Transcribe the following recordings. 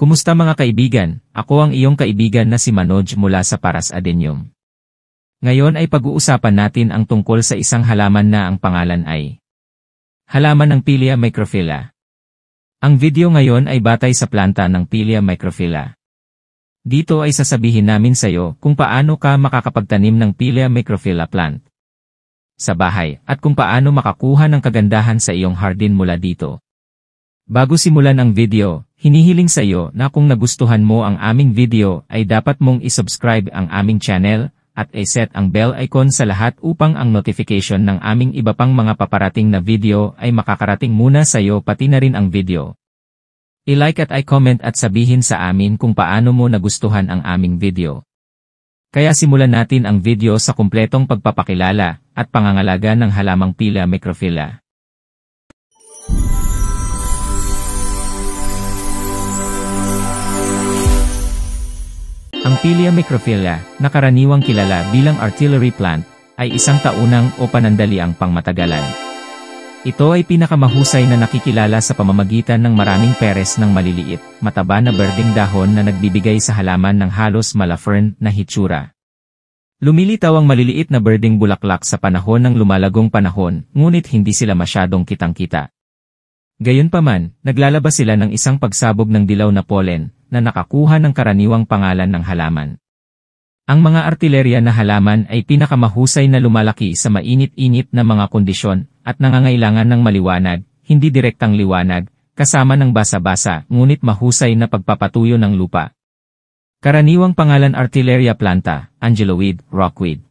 Kumusta mga kaibigan? Ako ang iyong kaibigan na si Manoj mula sa Paras Adenium. Ngayon ay pag-uusapan natin ang tungkol sa isang halaman na ang pangalan ay halaman ng Pilea microphylla. Ang video ngayon ay batay sa planta ng Pilea microphylla. Dito ay sasabihin namin sa iyo kung paano ka makakapagtanim ng Pilea microphylla plant sa bahay at kung paano makakuha ng kagandahan sa iyong hardin mula dito. Bago simulan ang video, hinihiling sa iyo na kung nagustuhan mo ang aming video ay dapat mong isubscribe ang aming channel at i-set ang bell icon sa lahat upang ang notification ng aming iba pang mga paparating na video ay makakarating muna sa iyo pati na rin ang video. I-like at i-comment at sabihin sa amin kung paano mo nagustuhan ang aming video. Kaya simulan natin ang video sa kumpletong pagpapakilala at pangangalaga ng halamang Pilea microphylla. Ang Pilea microphylla, na karaniwang kilala bilang artillery plant, ay isang taunang o panandaliang pangmatagalan. Ito ay pinakamahusay na nakikilala sa pamamagitan ng maraming peres ng maliliit, mataba na berdeng dahon na nagbibigay sa halaman ng halos mala-fern na hitsura. Lumilitaw ang maliliit na berdeng bulaklak sa panahon ng lumalagong panahon, ngunit hindi sila masyadong kitang-kita. Gayunpaman, naglalabas sila ng isang pagsabog ng dilaw na pollen, na nakakuha ng karaniwang pangalan ng halaman. Ang mga artilerya na halaman ay pinakamahusay na lumalaki sa mainit-init na mga kondisyon at nangangailangan ng maliwanag, hindi direktang liwanag, kasama ng basa-basa ngunit mahusay na pagpapatuyo ng lupa. Karaniwang pangalan Artilleria planta, Angeloweed, Rockweed.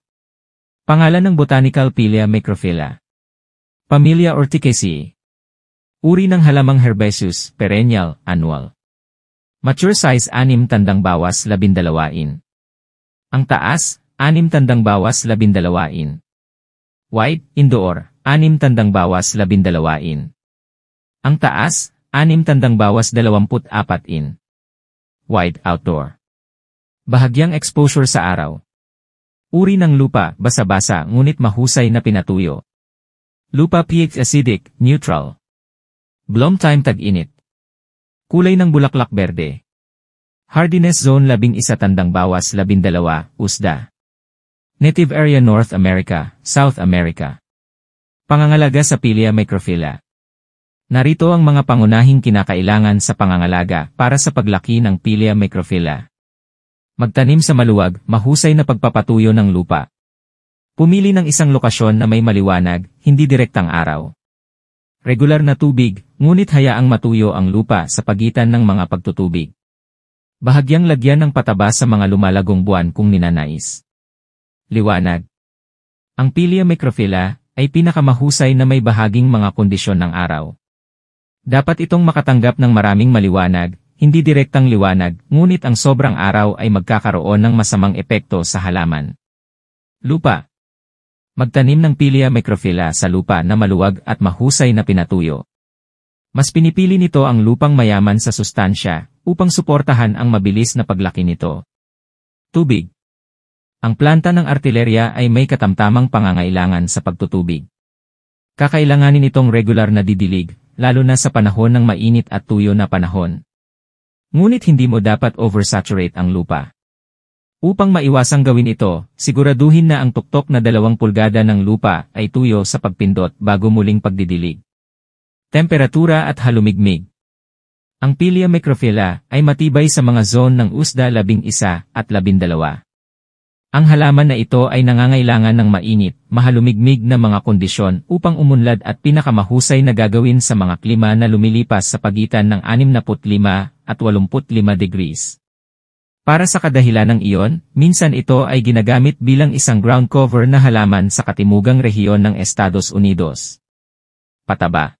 Pangalan ng botanical Pilea microphylla. Pamilya Orchicaceae. Uri ng halamang herbaceous, perennial, annual. Mature size 6 tandang bawas 12 in. Ang taas, 6 tandang bawas 12 in. Wide, indoor, 6 tandang bawas 12 in. Ang taas, 6 tandang bawas 24 in. Wide, outdoor. Bahagyang exposure sa araw. Uri ng lupa, basa-basa ngunit mahusay na pinatuyo. Lupa pH acidic, neutral. Bloom time tag-init. Kulay ng bulaklak berde. Hardiness zone 11 tandang bawas 12, USDA. Native area North America, South America. Pangangalaga sa Pilea microphylla. Narito ang mga pangunahing kinakailangan sa pangangalaga para sa paglaki ng Pilea microphylla. Magtanim sa maluwag, mahusay na pagpapatuyo ng lupa. Pumili ng isang lokasyon na may maliwanag, hindi direktang araw. Regular na tubig, ngunit hayaang matuyo ang lupa sa pagitan ng mga pagtutubig. Bahagyang lagyan ng pataba sa mga lumalagong buwan kung ninanais. Liwanag. Ang Pilea microphylla ay pinakamahusay na may bahaging mga kondisyon ng araw. Dapat itong makatanggap ng maraming maliwanag, hindi direktang liwanag, ngunit ang sobrang araw ay magkakaroon ng masamang epekto sa halaman. Lupa. Magtanim ng Pilea microphylla sa lupa na maluwag at mahusay na pinatuyo. Mas pinipili nito ang lupang mayaman sa sustansya upang suportahan ang mabilis na paglaki nito. Tubig. Ang planta ng artilerya ay may katamtamang pangangailangan sa pagtutubig. Kakailanganin itong regular na didilig, lalo na sa panahon ng mainit at tuyo na panahon. Ngunit hindi mo dapat oversaturate ang lupa. Upang maiwasang gawin ito, siguraduhin na ang tuktok na 2 pulgada ng lupa ay tuyo sa pagpindot bago muling pagdidilig. Temperatura at halumigmig. Ang Pilea microphylla ay matibay sa mga zone ng USDA 11 at 12. Ang halaman na ito ay nangangailangan ng mainit, mahalumigmig na mga kondisyon upang umunlad at pinakamahusay na gagawin sa mga klima na lumilipas sa pagitan ng 65 at 85 degrees. Para sa kadahilanang iyon, minsan ito ay ginagamit bilang isang ground cover na halaman sa katimugang rehiyon ng Estados Unidos. Pataba.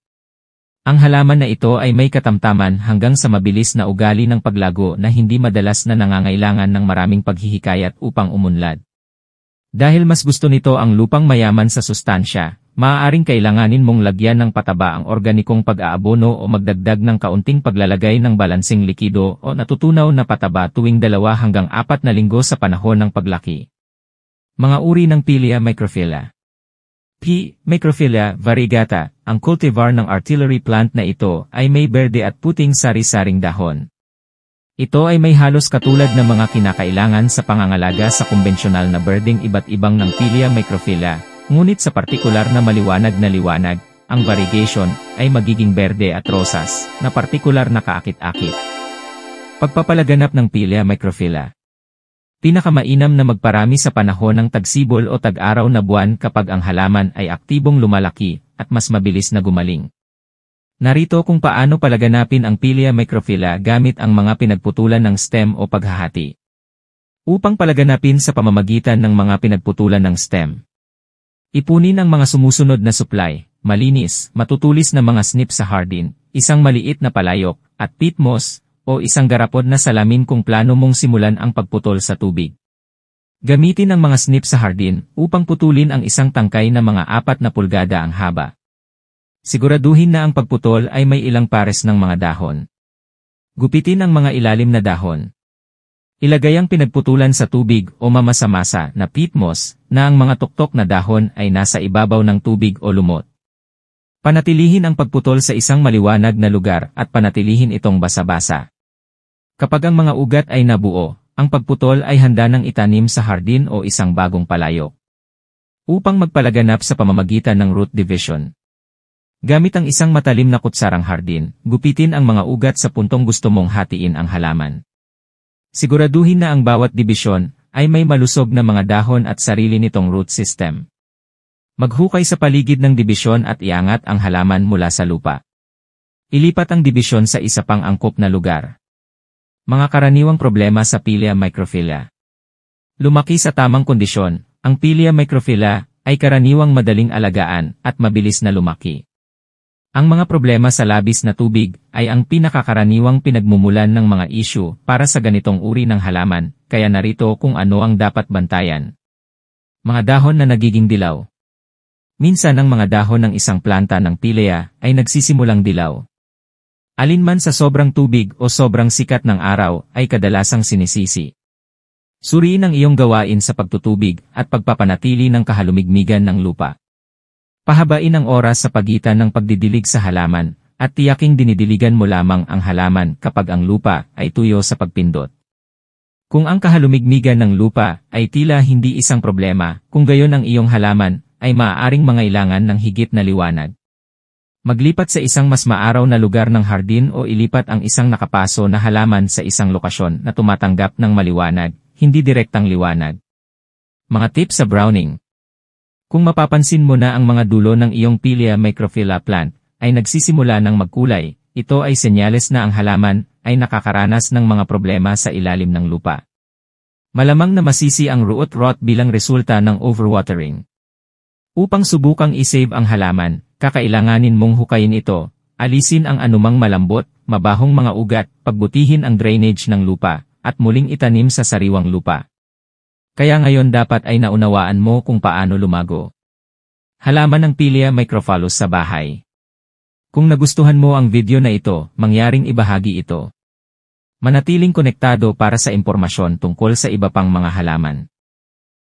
Ang halaman na ito ay may katamtaman hanggang sa mabilis na ugali ng paglago na hindi madalas na nangangailangan ng maraming paghihikayat upang umunlad. Dahil mas gusto nito ang lupang mayaman sa sustansya, maaaring kailanganin mong lagyan ng pataba ang organikong pag-aabono o magdagdag ng kaunting paglalagay ng balansing likido o natutunaw na pataba tuwing 2 hanggang 4 na linggo sa panahon ng paglaki. Mga uri ng Pilea microphylla. P. microphylla variegata, ang cultivar ng artillery plant na ito ay may berde at puting sari-saring dahon. Ito ay may halos katulad na mga kinakailangan sa pangangalaga sa kumbensyonal na birding iba't ibang ng Pilia microphylla, ngunit sa partikular na maliwanag na liwanag, ang variegation ay magiging berde at rosas, na partikular na kaakit-akit. Pagpapalaganap ng Pilia microphylla. Pinakamainam na magparami sa panahon ng tagsibol o tag-araw na buwan kapag ang halaman ay aktibong lumalaki at mas mabilis na gumaling. Narito kung paano palaganapin ang Pilia microphylla gamit ang mga pinagputulan ng stem o paghahati. Upang palaganapin sa pamamagitan ng mga pinagputulan ng stem. Ipunin ang mga sumusunod na supply, malinis, matutulis na mga snip sa hardin, isang maliit na palayok, at peat moss, o isang garapon na salamin kung plano mong simulan ang pagputol sa tubig. Gamitin ang mga snip sa hardin upang putulin ang isang tangkay na mga 4 na pulgada ang haba. Siguraduhin na ang pagputol ay may ilang pares ng mga dahon. Gupitin ang mga ilalim na dahon. Ilagay ang pinagputulan sa tubig o mamasa-masa na peat moss na ang mga tuktok na dahon ay nasa ibabaw ng tubig o lumot. Panatilihin ang pagputol sa isang maliwanag na lugar at panatilihin itong basa-basa. Kapag ang mga ugat ay nabuo, ang pagputol ay handa ng itanim sa hardin o isang bagong palayok. Upang magpalaganap sa pamamagitan ng root division. Gamit ang isang matalim na kutsarang hardin, gupitin ang mga ugat sa puntong gusto mong hatiin ang halaman. Siguraduhin na ang bawat dibisyon ay may malusog na mga dahon at sarili nitong root system. Maghukay sa paligid ng dibisyon at iangat ang halaman mula sa lupa. Ilipat ang dibisyon sa isa pang angkop na lugar. Mga karaniwang problema sa Pilia microphylla. Lumaki sa tamang kondisyon, ang Pilia microphylla ay karaniwang madaling alagaan at mabilis na lumaki. Ang mga problema sa labis na tubig ay ang pinakakaraniwang pinagmumulan ng mga issue para sa ganitong uri ng halaman, kaya narito kung ano ang dapat bantayan. Mga dahon na nagiging dilaw. Minsan ang mga dahon ng isang planta ng Pilia ay nagsisimulang dilaw. Alinman sa sobrang tubig o sobrang sikat ng araw ay kadalasang sinisisi. Suriin ang iyong gawain sa pagtutubig at pagpapanatili ng kahalumigmigan ng lupa. Pahabain ang oras sa pagitan ng pagdidilig sa halaman, at tiyaking dinidiligan mo lamang ang halaman kapag ang lupa ay tuyo sa pagpindot. Kung ang kahalumigmigan ng lupa ay tila hindi isang problema, kung gayon ang iyong halaman, ay maaaring mangailangan ng higit na liwanag. Maglipat sa isang mas maaraw na lugar ng hardin o ilipat ang isang nakapaso na halaman sa isang lokasyon na tumatanggap ng maliwanag, hindi direktang liwanag. Mga tips sa browning. Kung mapapansin mo na ang mga dulo ng iyong Pilia microphylla plant ay nagsisimula ng magkulay, ito ay senyales na ang halaman ay nakakaranas ng mga problema sa ilalim ng lupa. Malamang na masisi ang root rot bilang resulta ng overwatering. Upang subukang isave ang halaman, kakailanganin mong hukayin ito, alisin ang anumang malambot, mabahong mga ugat, pagbutihin ang drainage ng lupa, at muling itanim sa sariwang lupa. Kaya ngayon dapat ay naunawaan mo kung paano lumago. Halaman ng Pilia microphallus sa bahay. Kung nagustuhan mo ang video na ito, mangyaring ibahagi ito. Manatiling konektado para sa impormasyon tungkol sa iba pang mga halaman.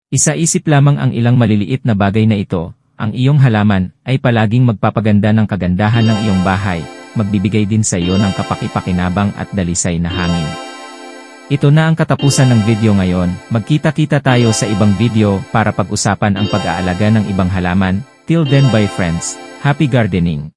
Isa-isip lamang ang ilang maliliit na bagay na ito, ang iyong halaman ay palaging magpapaganda ng kagandahan ng iyong bahay, magbibigay din sa iyo ng kapaki-pakinabang at dalisay na hangin. Ito na ang katapusan ng video ngayon, magkita-kita tayo sa ibang video para pag-usapan ang pag-aalaga ng ibang halaman. Till then, bye friends, happy gardening!